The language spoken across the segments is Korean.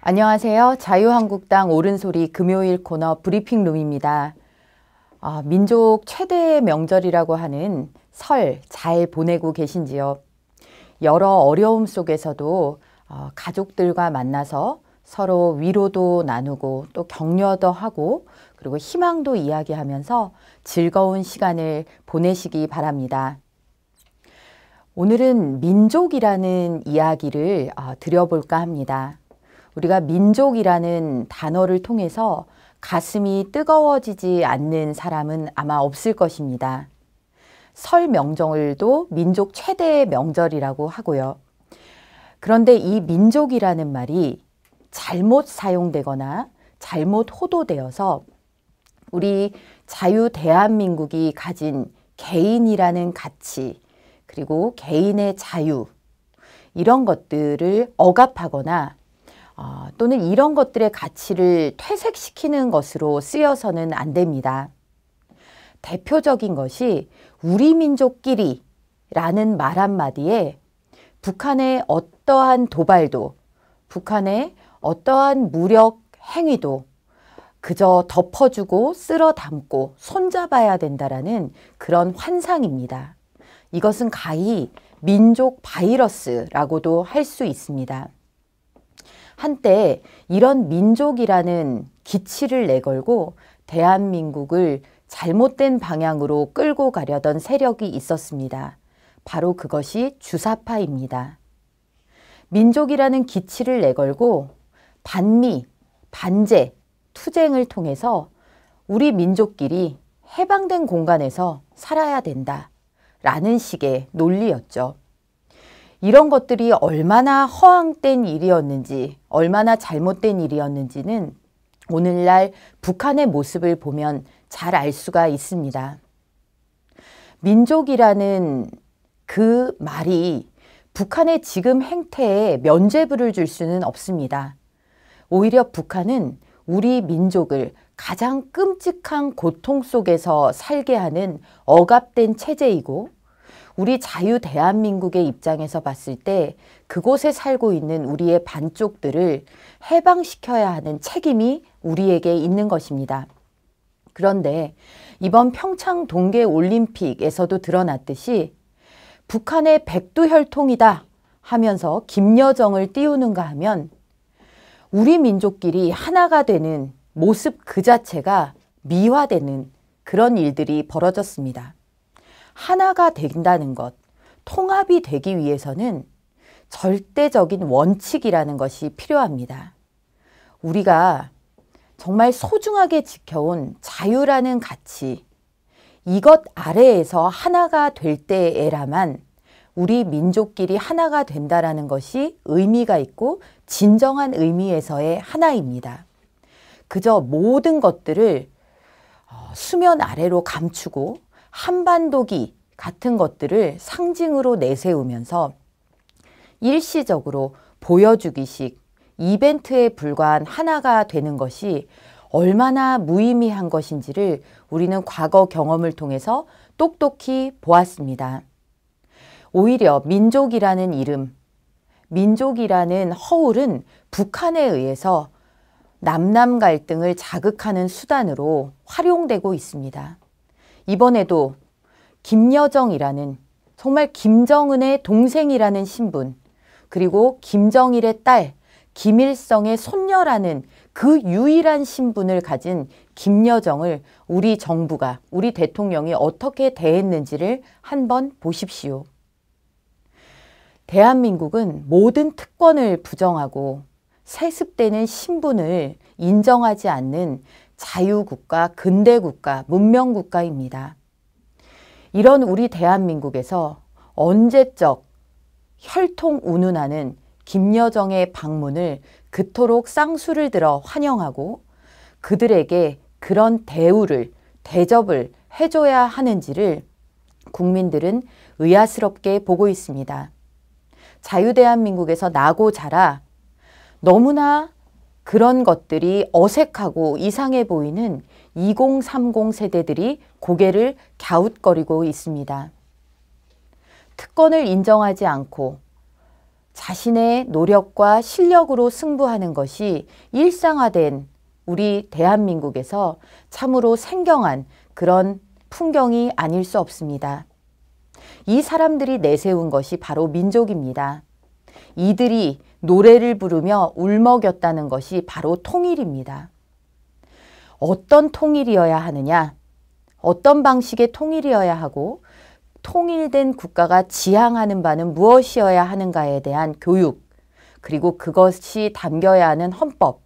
안녕하세요. 자유한국당 옳은소리 금요일 코너 브리핑룸입니다. 민족 최대의 명절이라고 하는 설 잘 보내고 계신지요? 여러 어려움 속에서도 가족들과 만나서 서로 위로도 나누고 또 격려도 하고 그리고 희망도 이야기하면서 즐거운 시간을 보내시기 바랍니다. 오늘은 민족이라는 이야기를 드려볼까 합니다. 우리가 민족이라는 단어를 통해서 가슴이 뜨거워지지 않는 사람은 아마 없을 것입니다. 설 명절도 민족 최대의 명절이라고 하고요. 그런데 이 민족이라는 말이 잘못 사용되거나 잘못 호도되어서 우리 자유 대한민국이 가진 개인이라는 가치 그리고 개인의 자유 이런 것들을 억압하거나 또는 이런 것들의 가치를 퇴색시키는 것으로 쓰여서는 안 됩니다. 대표적인 것이 우리 민족끼리 라는 말 한마디에 북한의 어떠한 도발도 북한의 어떠한 무력 행위도 그저 덮어주고 쓸어 담고 손잡아야 된다라는 그런 환상입니다. 이것은 가히 민족 바이러스라고도 할 수 있습니다. 한때 이런 민족이라는 기치를 내걸고 대한민국을 잘못된 방향으로 끌고 가려던 세력이 있었습니다. 바로 그것이 주사파입니다. 민족이라는 기치를 내걸고 반미, 반제, 투쟁을 통해서 우리 민족끼리 해방된 공간에서 살아야 된다라는 식의 논리였죠. 이런 것들이 얼마나 허황된 일이었는지, 얼마나 잘못된 일이었는지는 오늘날 북한의 모습을 보면 잘 알 수가 있습니다. 민족이라는 그 말이 북한의 지금 행태에 면죄부를 줄 수는 없습니다. 오히려 북한은 우리 민족을 가장 끔찍한 고통 속에서 살게 하는 억압된 체제이고 우리 자유 대한민국의 입장에서 봤을 때 그곳에 살고 있는 우리의 반쪽들을 해방시켜야 하는 책임이 우리에게 있는 것입니다. 그런데 이번 평창 동계올림픽에서도 드러났듯이 북한의 백두혈통이다 하면서 김여정을 띄우는가 하면 우리 민족끼리 하나가 되는 모습 그 자체가 미화되는 그런 일들이 벌어졌습니다. 하나가 된다는 것, 통합이 되기 위해서는 절대적인 원칙이라는 것이 필요합니다. 우리가 정말 소중하게 지켜온 자유라는 가치, 이것 아래에서 하나가 될 때에라만 우리 민족끼리 하나가 된다라는 것이 의미가 있고 진정한 의미에서의 하나입니다. 그저 모든 것들을 수면 아래로 감추고 한반도기 같은 것들을 상징으로 내세우면서 일시적으로 보여주기식 이벤트에 불과한 하나가 되는 것이 얼마나 무의미한 것인지를 우리는 과거 경험을 통해서 똑똑히 보았습니다. 오히려 민족이라는 이름, 민족이라는 허울은 북한에 의해서 남남 갈등을 자극하는 수단으로 활용되고 있습니다. 이번에도 김여정이라는 정말 김정은의 동생이라는 신분 그리고 김정일의 딸 김일성의 손녀라는 그 유일한 신분을 가진 김여정을 우리 정부가 우리 대통령이 어떻게 대했는지를 한번 보십시오. 대한민국은 모든 특권을 부정하고 세습되는 신분을 인정하지 않는 자유국가, 근대국가, 문명국가입니다. 이런 우리 대한민국에서 언제적 혈통 운운하는 김여정의 방문을 그토록 쌍수를 들어 환영하고 그들에게 그런 대우를, 대접을 해줘야 하는지를 국민들은 의아스럽게 보고 있습니다. 자유대한민국에서 나고 자라 너무나 그런 것들이 어색하고 이상해 보이는 2030 세대들이 고개를 갸웃거리고 있습니다. 특권을 인정하지 않고 자신의 노력과 실력으로 승부하는 것이 일상화된 우리 대한민국에서 참으로 생경한 그런 풍경이 아닐 수 없습니다. 이 사람들이 내세운 것이 바로 민족입니다. 이들이 노래를 부르며 울먹였다는 것이 바로 통일입니다. 어떤 통일이어야 하느냐, 어떤 방식의 통일이어야 하고 통일된 국가가 지향하는 바는 무엇이어야 하는가에 대한 교육, 그리고 그것이 담겨야 하는 헌법,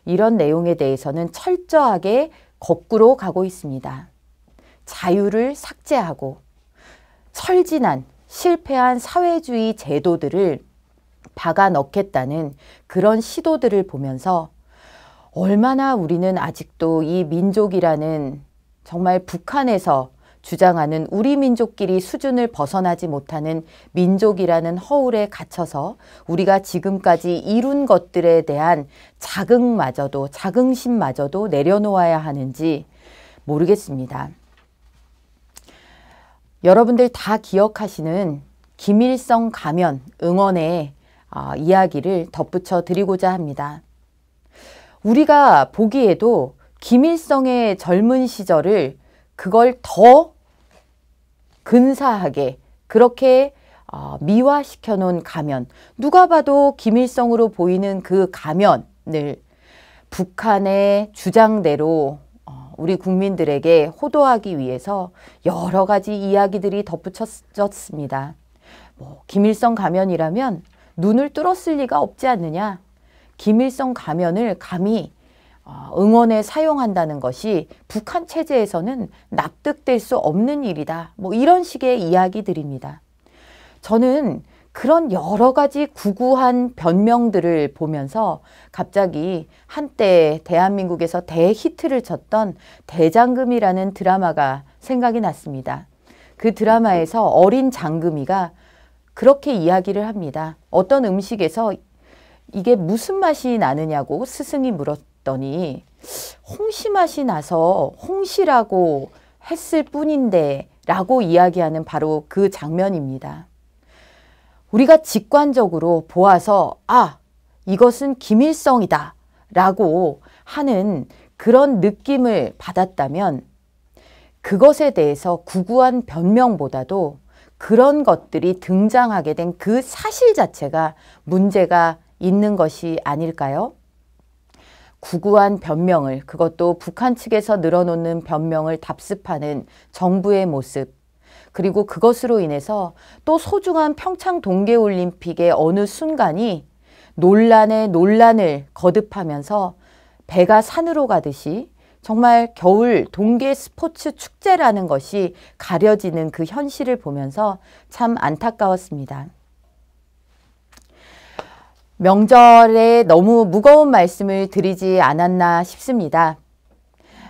이런 내용에 대해서는 철저하게 거꾸로 가고 있습니다. 자유를 삭제하고 철진한 실패한 사회주의 제도들을 박아 넣겠다는 그런 시도들을 보면서 얼마나 우리는 아직도 이 민족이라는 정말 북한에서 주장하는 우리 민족끼리 수준을 벗어나지 못하는 민족이라는 허울에 갇혀서 우리가 지금까지 이룬 것들에 대한 자긍심마저도 내려놓아야 하는지 모르겠습니다. 여러분들 다 기억하시는 김일성 가면 응원의 이야기를 덧붙여 드리고자 합니다. 우리가 보기에도 김일성의 젊은 시절을 그걸 더 근사하게 그렇게 미화시켜 놓은 가면, 누가 봐도 김일성으로 보이는 그 가면을 북한의 주장대로 우리 국민들에게 호도하기 위해서 여러 가지 이야기들이 덧붙여졌습니다. 김일성 가면이라면 눈을 뚫었을 리가 없지 않느냐. 김일성 가면을 감히 응원에 사용한다는 것이 북한 체제에서는 납득될 수 없는 일이다. 이런 식의 이야기들입니다. 저는 그런 여러 가지 구구한 변명들을 보면서 갑자기 한때 대한민국에서 대히트를 쳤던 대장금이라는 드라마가 생각이 났습니다. 그 드라마에서 어린 장금이가 그렇게 이야기를 합니다. 어떤 음식에서 이게 무슨 맛이 나느냐고 스승이 물었더니 홍시 맛이 나서 홍시라고 했을 뿐인데 라고 이야기하는 바로 그 장면입니다. 우리가 직관적으로 보아서 이것은 김일성이다 라고 하는 그런 느낌을 받았다면 그것에 대해서 구구한 변명보다도 그런 것들이 등장하게 된 그 사실 자체가 문제가 있는 것이 아닐까요? 구구한 변명을, 그것도 북한 측에서 늘어놓는 변명을 답습하는 정부의 모습, 그리고 그것으로 인해서 또 소중한 평창 동계올림픽의 어느 순간이 논란에 논란을 거듭하면서 배가 산으로 가듯이 정말 겨울 동계 스포츠 축제라는 것이 가려지는 그 현실을 보면서 참 안타까웠습니다. 명절에 너무 무거운 말씀을 드리지 않았나 싶습니다.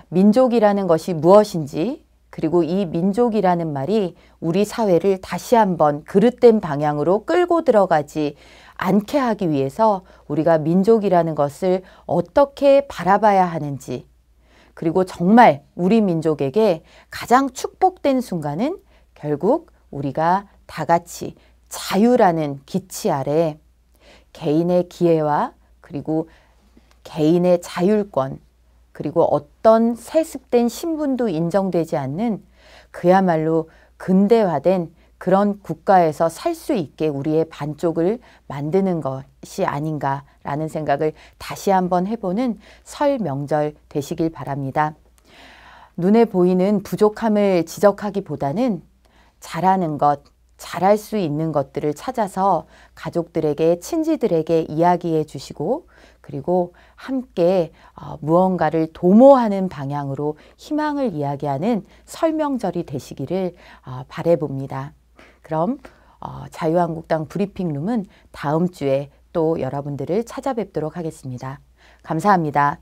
민족이라는 것이 무엇인지, 그리고 이 민족이라는 말이 우리 사회를 다시 한번 그릇된 방향으로 끌고 들어가지 않게 하기 위해서 우리가 민족이라는 것을 어떻게 바라봐야 하는지, 그리고 정말 우리 민족에게 가장 축복된 순간은 결국 우리가 다 같이 자유라는 기치 아래 개인의 기회와 그리고 개인의 자율권, 그리고 어떤 세습된 신분도 인정되지 않는 그야말로 근대화된 그런 국가에서 살 수 있게 우리의 반쪽을 만드는 것이 아닌가라는 생각을 다시 한번 해보는 설 명절 되시길 바랍니다. 눈에 보이는 부족함을 지적하기보다는 잘하는 것, 잘할 수 있는 것들을 찾아서 가족들에게, 친지들에게 이야기해 주시고, 그리고 함께 무언가를 도모하는 방향으로 희망을 이야기하는 설명절이 되시기를 바라봅니다. 그럼 자유한국당 브리핑룸은 다음 주에 또 여러분들을 찾아뵙도록 하겠습니다. 감사합니다.